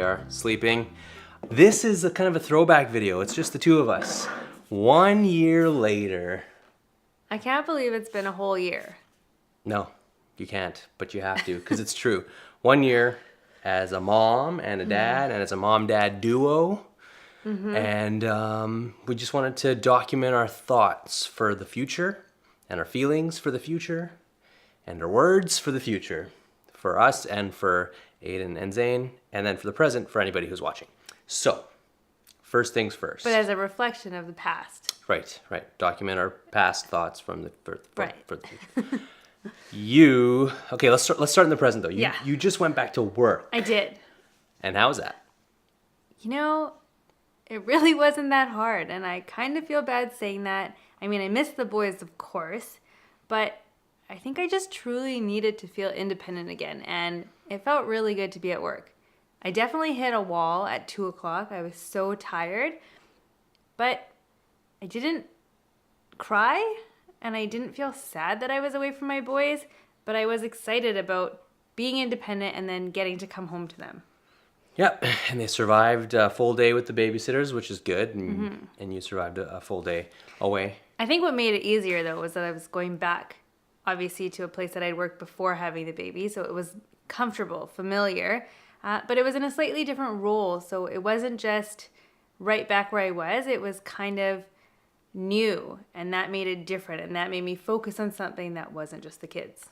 are, sleeping. This is a kind of a throwback video. It's just the two of us. 1 year later. I can't believe it's been a whole year. No, you can't, but you have to, because it's true. 1 year as a mom and a dad, and as a mom-dad duo. And we just wanted to document our thoughts for the future, and our feelings for the future, and our words for the future, for us and for Aiden and Zane, and then for the present for anybody who's watching. So, first things first. But as a reflection of the past. Right. Document our past thoughts from the for the future. Okay, let's start in the present though. You just went back to work. I did. And how was that? You know, it really wasn't that hard, and I kind of feel bad saying that. I mean, I miss the boys, of course, but I think I just truly needed to feel independent again, and it felt really good to be at work. I definitely hit a wall at 2 o'clock. I was so tired, but I didn't cry, and I didn't feel sad that I was away from my boys, but I was excited about being independent and then getting to come home to them. Yep, and they survived a full day with the babysitters, which is good, and you survived a full day away. I think what made it easier, though, was that I was going back, obviously, to a place that I'd worked before having the baby, so it was comfortable, familiar, but it was in a slightly different role, so it wasn't just right back where I was, it was kind of new, and that made it different, and that made me focus on something that wasn't just the kids.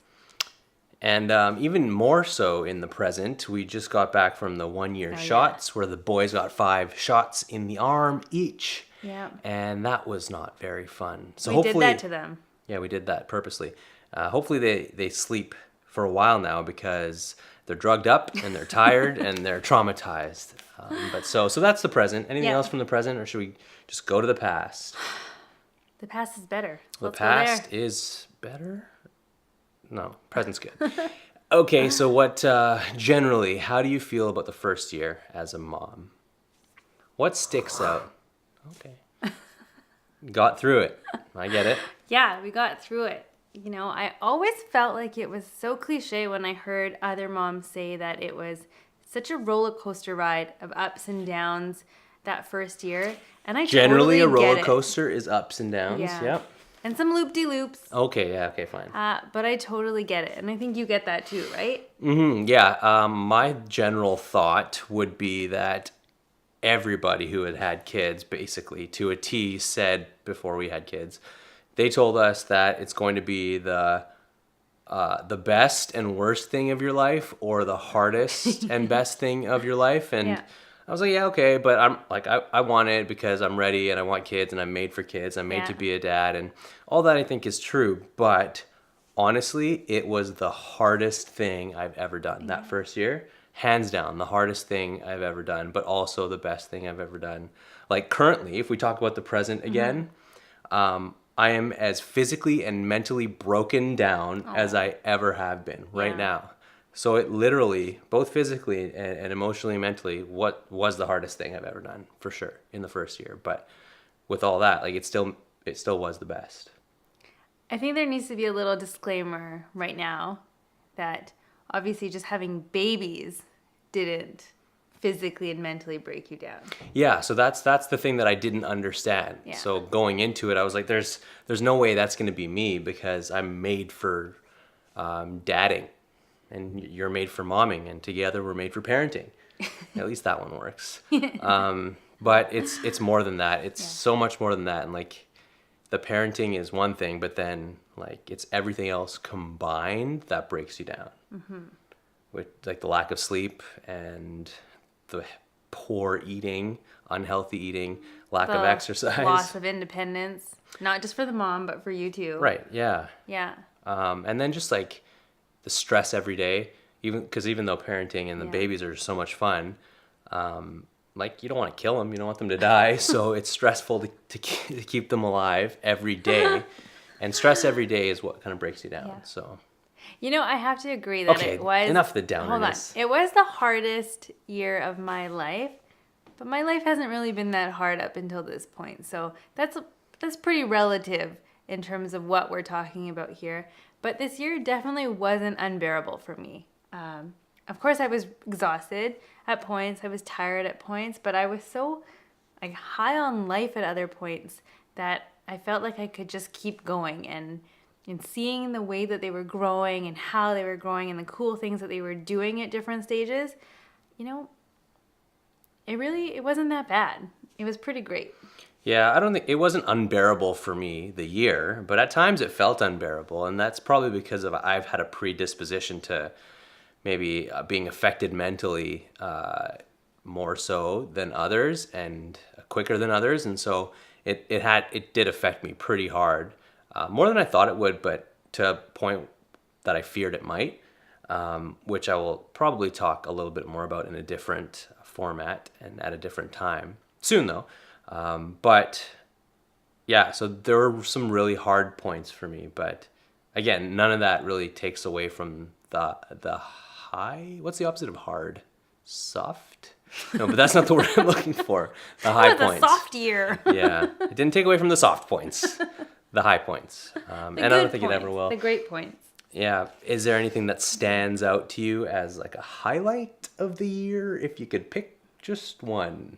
And even more so in the present, we just got back from the 1 year shots where the boys got 5 shots in the arm each. Yeah. And that was not very fun. So we hopefully, did that to them. Yeah, we did that purposely. Hopefully they sleep for a while now because they're drugged up and they're tired and they're traumatized. But so that's the present. Anything else from the present, or should we just go to the past? The past is better. Let's past is better? No, present's good. Okay, so generally, how do you feel about the first year as a mom? What sticks out? Okay. Got through it. I get it. Yeah, we got through it. You know, I always felt like it was so cliche when I heard other moms say that it was such a roller coaster ride of ups and downs that first year. And I generally totally a roller coaster is ups and downs. Yeah. Yep. And some loop-de-loops. Okay, fine. But I totally get it. And I think you get that too, right? Mm-hmm, yeah. My general thought would be that everybody who had kids, basically, to a T, said before we had kids, they told us that it's going to be the best and worst thing of your life, or the hardest and best thing of your life. And I was like, yeah, okay, but I'm like, I want it because I'm ready and I want kids and I'm made for kids. I'm made to be a dad, and all that I think is true. But honestly, it was the hardest thing I've ever done that first year. Hands down, the hardest thing I've ever done, but also the best thing I've ever done. Like currently, if we talk about the present again, I am as physically and mentally broken down as I ever have been right now. So it literally, both physically and emotionally and mentally, what was the hardest thing I've ever done, for sure, in the first year. But with all that, like it still was the best. I think there needs to be a little disclaimer right now that obviously just having babies didn't physically and mentally break you down. Yeah, so that's the thing that I didn't understand. Yeah. So going into it, I was like, there's no way that's going to be me, because I'm made for dadding. And you're made for momming, and together we're made for parenting. At least that one works. But it's more than that. It's so much more than that. And like, the parenting is one thing, but then like it's everything else combined that breaks you down. With like the lack of sleep and the poor eating, unhealthy eating, lack of exercise, loss of independence, not just for the mom, but for you too. Right. Yeah. Yeah. And then just like the stress every day, even though parenting and the babies are so much fun, like you don't want to kill them, you don't want them to die, so it's stressful to keep them alive every day, and stress every day is what kind of breaks you down. Yeah. So, you know, I have to agree that it was enough of the downerness. Hold on, it was the hardest year of my life, but my life hasn't really been that hard up until this point, so that's pretty relative in terms of what we're talking about here. But this year definitely wasn't unbearable for me. of course I was exhausted at points, I was tired at points, but I was so like high on life at other points that I felt like I could just keep going, and seeing the way that they were growing and how they were growing and the cool things that they were doing at different stages, you know, it wasn't that bad. It was pretty great. Yeah, I don't think it wasn't unbearable for me the year, but at times it felt unbearable, and that's probably because of I've had a predisposition to maybe being affected mentally more so than others and quicker than others, and so it did affect me pretty hard, more than I thought it would, but to a point that I feared it might, which I will probably talk a little bit more about in a different format and at a different time soon though. But yeah, so there were some really hard points for me, but again, none of that really takes away from the high. What's the opposite of hard? Soft? No, but that's not the word I'm looking for. The high points. The soft year. Yeah, it didn't take away from the soft points, the high points, and I don't think it ever will. The great points. Yeah. Is there anything that stands out to you as like a highlight of the year if you could pick just one?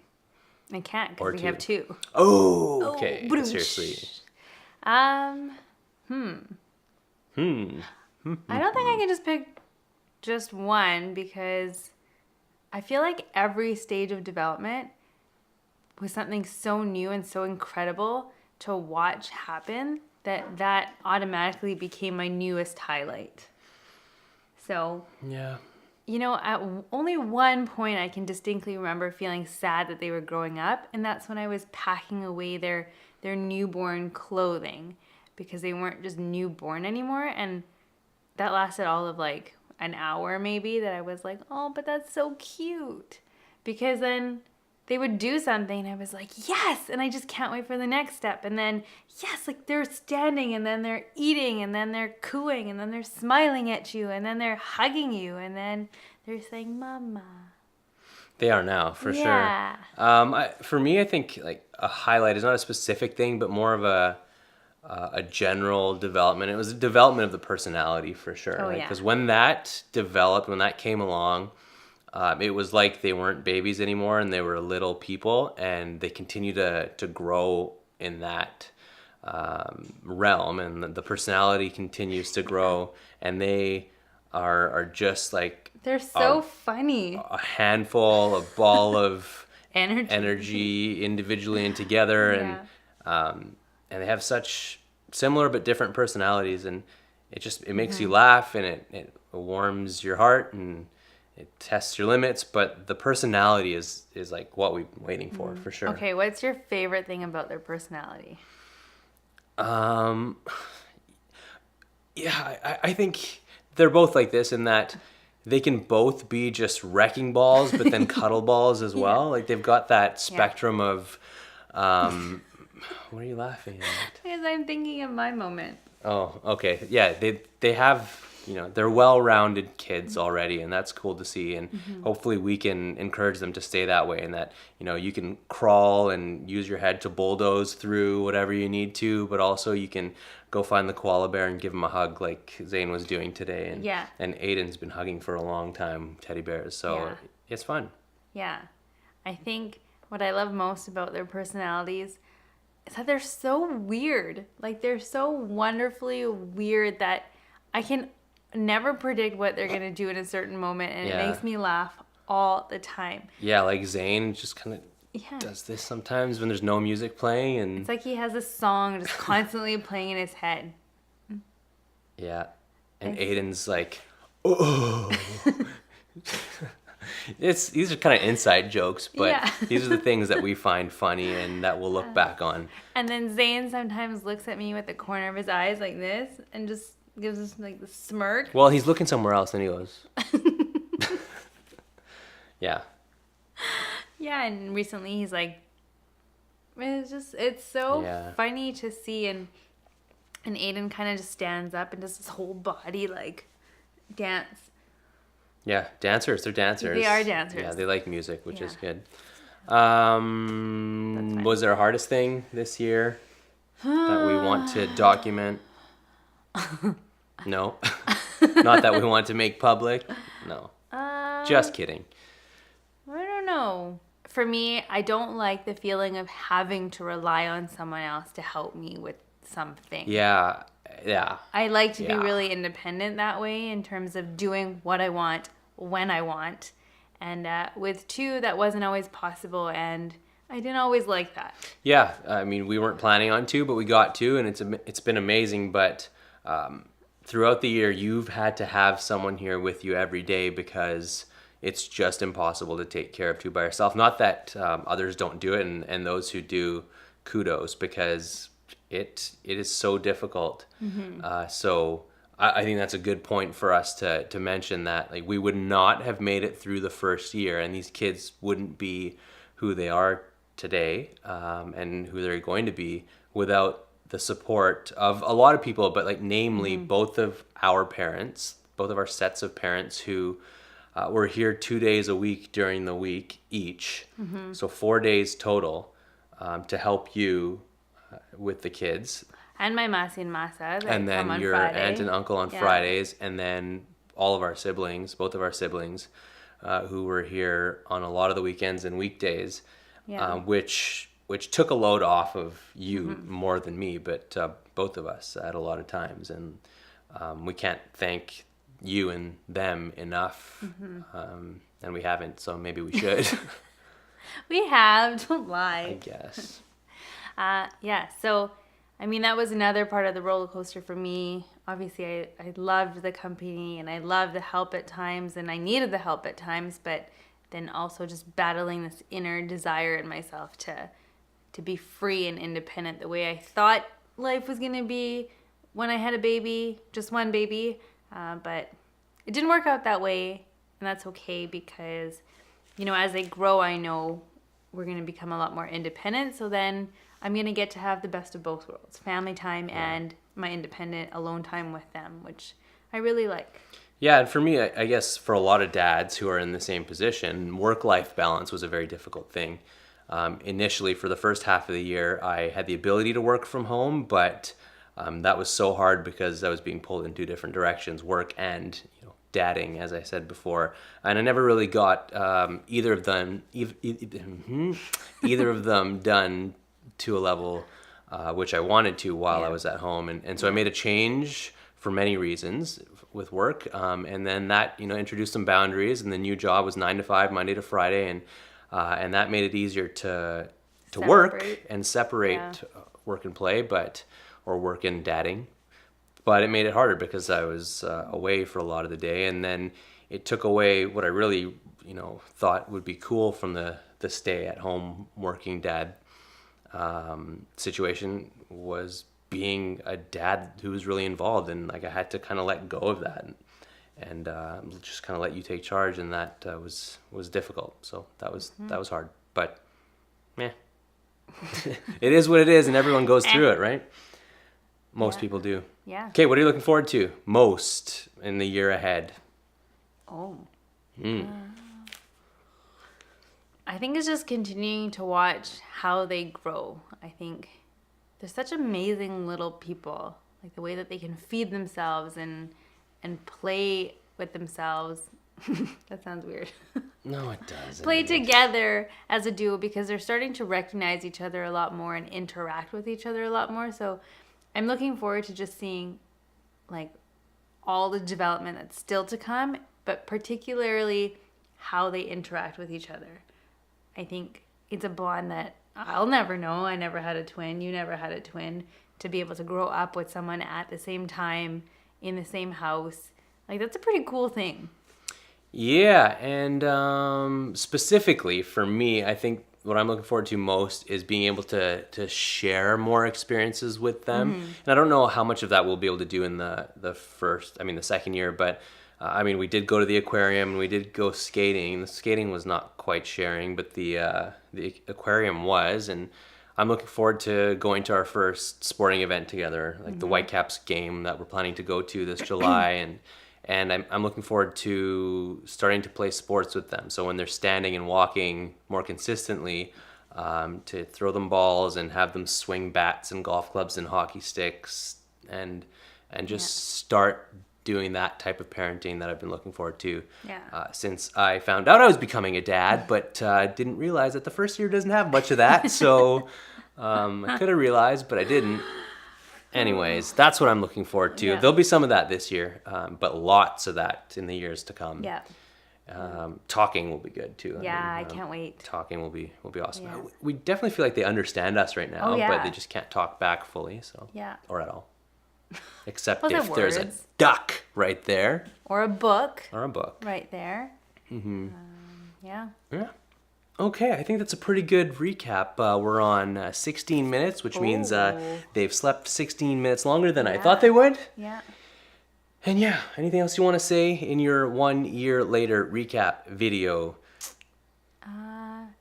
I can't Or because we have two. two. Oh, okay. boom. Seriously. I don't think I can just pick just one because I feel like every stage of development was something so new and so incredible to watch happen that automatically became my newest highlight. So, Yeah. you know, at only one point I can distinctly remember feeling sad that they were growing up, and that's when I was packing away their newborn clothing because they weren't just newborn anymore, and that lasted all of like an hour maybe, that I was like, oh, but that's so cute. Because then they would do something and I was like, yes, and I just can't wait for the next step. And then, yes, like they're standing and then they're eating and then they're cooing and then they're smiling at you and then they're hugging you and then they're saying, mama. They are now, for Yeah. sure. For me, I think like a highlight is not a specific thing, but more of a general development. It was a development of the personality for sure. Oh, yeah. Because when that developed, when that came along, it was like they weren't babies anymore and they were little people, and they continue to grow in that realm, and the personality continues to grow, and they are just like They're so funny. a handful, a ball of Energy. individually and together, and they have such similar but different personalities, and it makes you laugh, and it warms your heart, and it tests your limits, but the personality is like what we've been waiting for sure. Okay, what's your favorite thing about their personality? Yeah, I think they're both like this in that they can both be just wrecking balls, but then cuddle balls as well. Like they've got that spectrum of, what are you laughing at? Because I'm thinking of my moment. Oh, okay. Yeah, they have, they're well-rounded kids already, and that's cool to see. And hopefully we can encourage them to stay that way, and that, you can crawl and use your head to bulldoze through whatever you need to, but also you can go find the koala bear and give him a hug like Zane was doing today. And Aiden's been hugging for a long time, teddy bears. So it's fun. Yeah. I think what I love most about their personalities is that they're so weird. Like, they're so wonderfully weird that I can never predict what they're going to do in a certain moment, and it makes me laugh all the time. Yeah, like Zane just kind of does this sometimes when there's no music playing, and it's like he has a song just constantly playing in his head. Yeah. And Aiden's like, oh. These are kind of inside jokes, but these are the things that we find funny and that we'll look back on. And then Zane sometimes looks at me with the corner of his eyes like this and just gives us like the smirk. Well, he's looking somewhere else and he goes. Yeah. Yeah, and recently he's like, it's so funny to see, and Aiden kind of just stands up and does his whole body like dance. Yeah, dancers. They're dancers. They are dancers. Yeah, they like music, which is good. Was there a hardest thing this year that we want to document? No. Not that we want to make public? No. Just kidding. I don't know. For me, I don't like the feeling of having to rely on someone else to help me with something. Yeah. Yeah. I like to be Yeah. really independent that way in terms of doing what I want when I want. And with two, that wasn't always possible, and I didn't always like that. Yeah, I mean, we weren't planning on to, but we got to, and it's been amazing. But throughout the year, you've had to have someone here with you every day because it's just impossible to take care of two by yourself. Not that others don't do it, and those who do, kudos, because it is so difficult. So I think that's a good point for us to mention that, like, we would not have made it through the first year, and these kids wouldn't be who they are today, and who they're going to be without the support of a lot of people, but like namely both of our parents, both of our sets of parents who were here 2 days a week during the week each, so 4 days total, to help you with the kids. And my Masi and Masa that And then come on your Friday. aunt and uncle on Yeah. Fridays, and then all of our siblings, both of our siblings, who were here on a lot of the weekends and weekdays, Yeah. which took a load off of you more than me, but both of us at a lot of times, and we can't thank you and them enough, and we haven't, so maybe we should. We have, don't I lie. guess. Yeah, so I mean, that was another part of the roller coaster for me. Obviously, I loved the company and I loved the help at times and I needed the help at times, but then also just battling this inner desire in myself to be free and independent the way I thought life was going to be when I had a baby, just one baby. But it didn't work out that way, and that's okay because, as they grow, I know we're going to become a lot more independent. So then I'm going to get to have the best of both worlds, family time and my independent alone time with them, which I really like. Yeah, and for me, I guess for a lot of dads who are in the same position, work-life balance was a very difficult thing. Initially, for the first half of the year, I had the ability to work from home, but that was so hard because I was being pulled in two different directions, work and dadding, as I said before, and I never really got either of them done to a level which I wanted to while I was at home, and so I made a change for many reasons with work, and then that introduced some boundaries, and the new job was 9 to 5, Monday to Friday, and that made it easier to work and separate work and play, or work and dadding. But it made it harder because I was away for a lot of the day, and then it took away what I really, thought would be cool from the stay-at-home working dad situation, was being a dad who was really involved, and like I had to kind of let go of that and just kind of let you take charge, and that was difficult. So that was hard, but yeah, it is what it is, and everyone goes through it, right? Most people do. Yeah. Okay, what are you looking forward to most in the year ahead? Oh. I think it's just continuing to watch how they grow. I think they're such amazing little people. Like the way that they can feed themselves and play with themselves. That sounds weird. No, it doesn't. Play together as a duo because they're starting to recognize each other a lot more and interact with each other a lot more. So I'm looking forward to just seeing like all the development that's still to come, but particularly how they interact with each other. I think it's a bond that I'll never know. I never had a twin. You never had a twin. To be able to grow up with someone at the same time in the same house, like that's a pretty cool thing. Yeah, and specifically for me, I think what I'm looking forward to most is being able to share more experiences with them. And I don't know how much of that we'll be able to do in the second year, but we did go to the aquarium and we did go skating. The skating was not quite sharing, but the aquarium was, and I'm looking forward to going to our first sporting event together, like the Whitecaps game that we're planning to go to this July, and I'm looking forward to starting to play sports with them. So when they're standing and walking more consistently, to throw them balls and have them swing bats and golf clubs and hockey sticks, and just start doing that type of parenting that I've been looking forward to Yeah. since I found out I was becoming a dad, but didn't realize that the first year doesn't have much of that. So I could have realized, but I didn't. Anyways, that's what I'm looking forward to. Yeah. There'll be some of that this year, but lots of that in the years to come. Yeah. Talking will be good too. Yeah, I can't wait. Talking will be awesome. Yeah. We definitely feel like they understand us right now, Oh, yeah. but they just can't talk back fully. So Yeah. or at all, except Well, if they're there's a words. duck right there Or a book or a book. right there. Mm-hmm. Yeah. Yeah. Okay, I think that's a pretty good recap. We're on 16 minutes, which means Oh. they've slept 16 minutes longer than I Yeah. thought they would. Yeah. And yeah, anything else you want to say in your 1 year later recap video?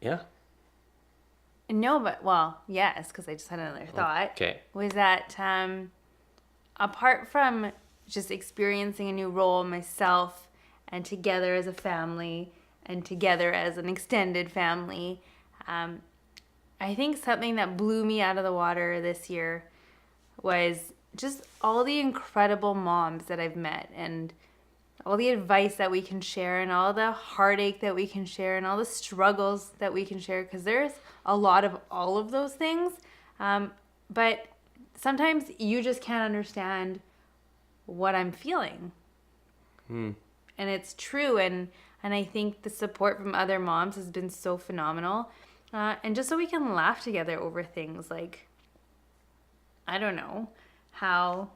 Yeah. No, but well, yes, because I just had another thought. Okay. Was that apart from just experiencing a new role myself and together as a family and together as an extended family, I think something that blew me out of the water this year was just all the incredible moms that I've met and all the advice that we can share and all the heartache that we can share and all the struggles that we can share, because there's a lot of all of those things. But sometimes you just can't understand what I'm feeling. And it's true. And I think the support from other moms has been so phenomenal. And just so we can laugh together over things like, I don't know, how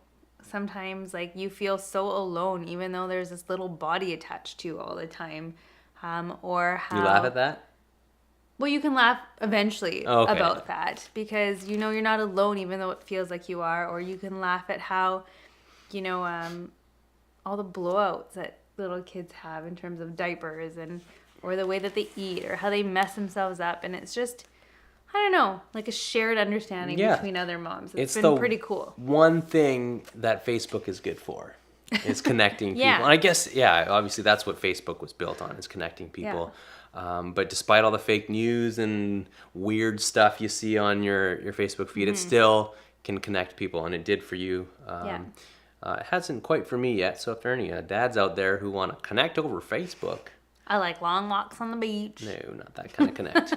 sometimes like you feel so alone even though there's this little body attached to you all the time. Or how You laugh at that? well, you can laugh eventually Okay. about that because you know you're not alone even though it feels like you are. Or you can laugh at how, you know, all the blowouts that little kids have in terms of diapers and or the way that they eat or how they mess themselves up. And it's just, I don't know, like a shared understanding Yeah. between other moms. It's It's the been pretty cool. one thing that Facebook is good for. Is connecting people. Yeah. And I guess, yeah, obviously that's what Facebook was built on, is connecting people. But despite all the fake news and weird stuff you see on your Facebook feed, it still can connect people, and it did for you. Yeah. It hasn't quite for me yet, so if there are any dads out there who want to connect over Facebook, I like long walks on the beach. no, not that kind of connect.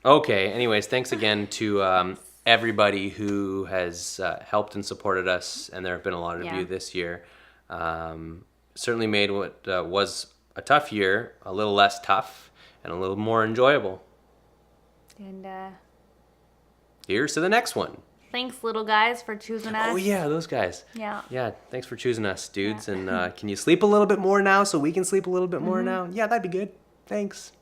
Okay, anyways, thanks again to everybody who has helped and supported us, and there have been a lot of Yeah. you this year. Certainly made what was a tough year a little less tough and a little more enjoyable. And Here's to the next one. thanks, little guys, for choosing us. Oh yeah, those guys. Yeah. Yeah, thanks for choosing us, dudes. And can you sleep a little bit more now so we can sleep a little bit more now? Yeah, that'd be good. Thanks.